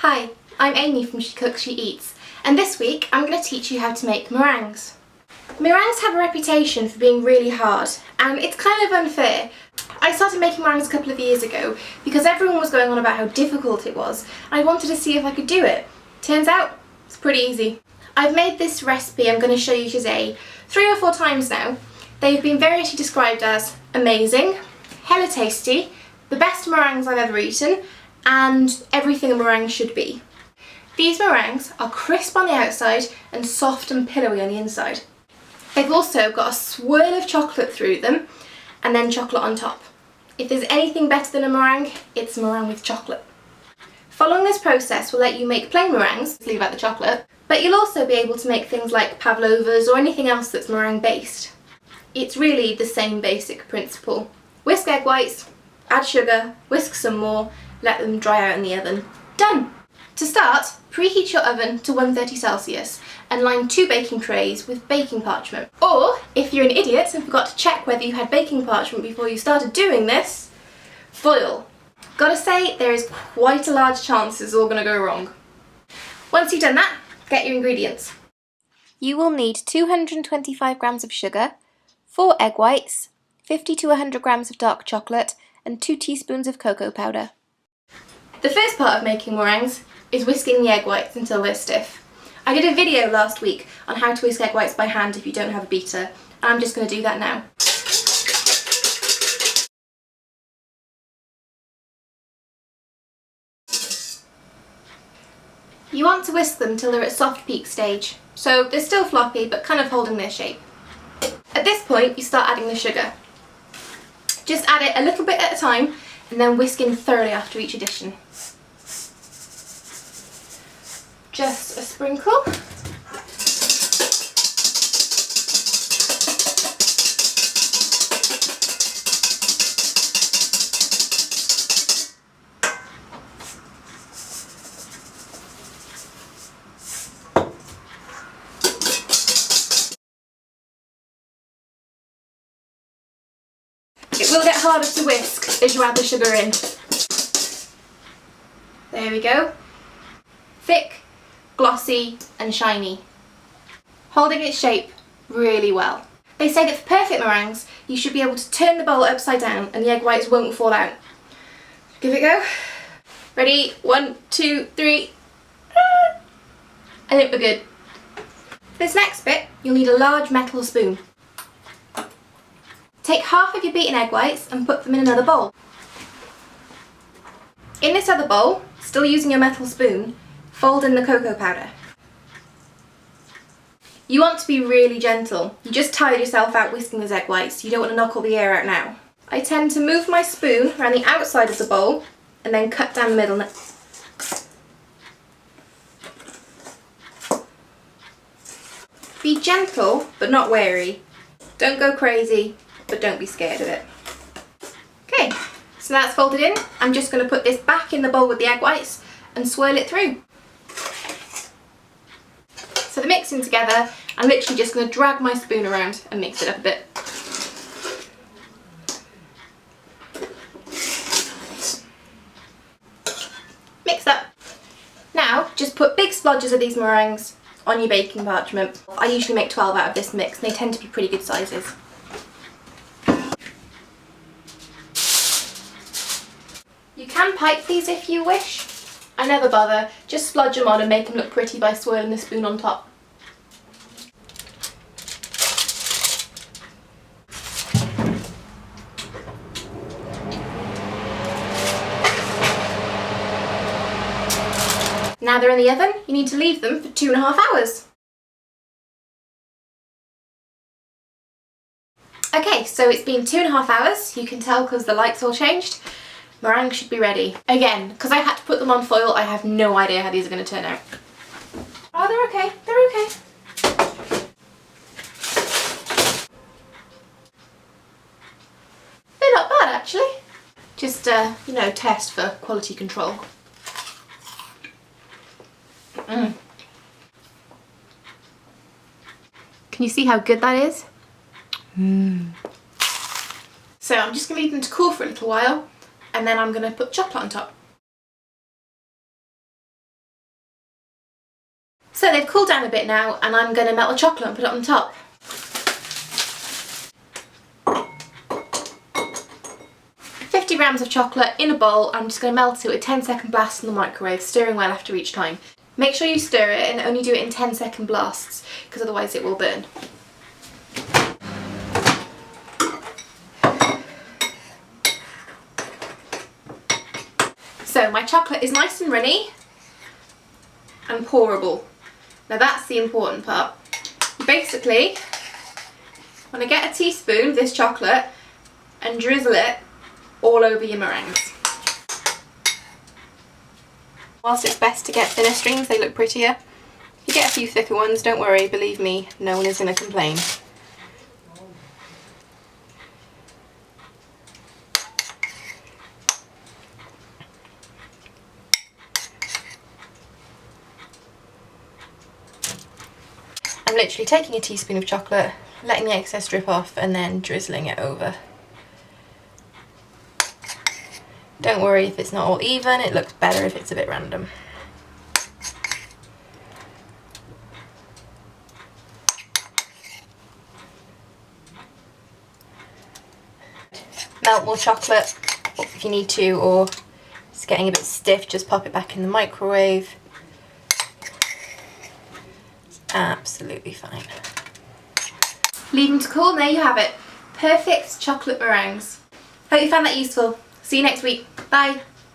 Hi, I'm Amy from She Cooks, She Eats, and this week I'm going to teach you how to make meringues. Meringues have a reputation for being really hard, and it's kind of unfair. I started making meringues a couple of years ago because everyone was going on about how difficult it was, and I wanted to see if I could do it. Turns out, it's pretty easy. I've made this recipe I'm going to show you today 3 or 4 times now. They've been variously described as amazing, hella tasty, the best meringues I've ever eaten, and everything a meringue should be. These meringues are crisp on the outside and soft and pillowy on the inside. They've also got a swirl of chocolate through them and then chocolate on top. If there's anything better than a meringue, it's a meringue with chocolate. Following this process will let you make plain meringues, leave out the chocolate, but you'll also be able to make things like pavlovas or anything else that's meringue based. It's really the same basic principle. Whisk egg whites, add sugar, whisk some more, let them dry out in the oven. Done! To start, preheat your oven to 130 Celsius and line 2 baking trays with baking parchment. Or, if you're an idiot and forgot to check whether you had baking parchment before you started doing this, foil. Gotta say, there is quite a large chance this is all gonna go wrong. Once you've done that, get your ingredients. You will need 225 grams of sugar, 4 egg whites, 50 to 100 grams of dark chocolate, and 2 teaspoons of cocoa powder. The first part of making meringues is whisking the egg whites until they're stiff. I did a video last week on how to whisk egg whites by hand if you don't have a beater, and I'm just going to do that now. You want to whisk them till they're at soft peak stage, so they're still floppy but kind of holding their shape. At this point you start adding the sugar. Just add it a little bit at a time and then whisk in thoroughly after each addition. Just a sprinkle. It will get harder to whisk as you add the sugar in. There we go. Thick, glossy and shiny. Holding its shape really well. They say that for perfect meringues you should be able to turn the bowl upside down and the egg whites won't fall out. Give it a go. Ready? 1, 2, 3. I think we're good. For this next bit you'll need a large metal spoon. Take half of your beaten egg whites and put them in another bowl. In this other bowl, still using your metal spoon, fold in the cocoa powder. You want to be really gentle. You just tired yourself out whisking those egg whites, you don't want to knock all the air out now. I tend to move my spoon around the outside of the bowl and then cut down the middle. Be gentle but not wary. Don't go crazy, but don't be scared of it. Okay, so that's folded in. I'm just going to put this back in the bowl with the egg whites and swirl it through. So they're mixing together. I'm literally just going to drag my spoon around and mix it up a bit. Mix up. Now just put big splodges of these meringues on your baking parchment. I usually make 12 out of this mix and they tend to be pretty good sizes. You can pipe these if you wish. I never bother, just splodge them on and make them look pretty by swirling the spoon on top. Now they're in the oven, you need to leave them for 2.5 hours. Okay, so it's been 2.5 hours, you can tell because the light's all changed. Meringues should be ready. Again, because I had to put them on foil, I have no idea how these are going to turn out. Oh, they're okay. They're okay. They're not bad, actually. Just, you know, test for quality control. Can you see how good that is? So I'm just going to leave them to cool for a little while and then I'm going to put chocolate on top. So they've cooled down a bit now, and I'm going to melt the chocolate and put it on top. Grams of chocolate in a bowl. I'm just going to melt it with 10-second blasts in the microwave, stirring well after each time. Make sure you stir it and only do it in 10-second blasts, because otherwise it will burn. So my chocolate is nice and runny and pourable. Now that's the important part. Basically, when I get a teaspoon of this chocolate and drizzle it all over your meringues. Whilst it's best to get thinner strings, they look prettier. If you get a few thicker ones, don't worry, believe me, no one is going to complain. I'm literally taking a teaspoon of chocolate, letting the excess drip off, and then drizzling it over. Don't worry if it's not all even, it looks better if it's a bit random. Melt more chocolate if you need to, or it's getting a bit stiff, just pop it back in the microwave. It's absolutely fine. Leave them to cool, and there you have it. Perfect chocolate meringues. Hope you found that useful. See you next week. Bye.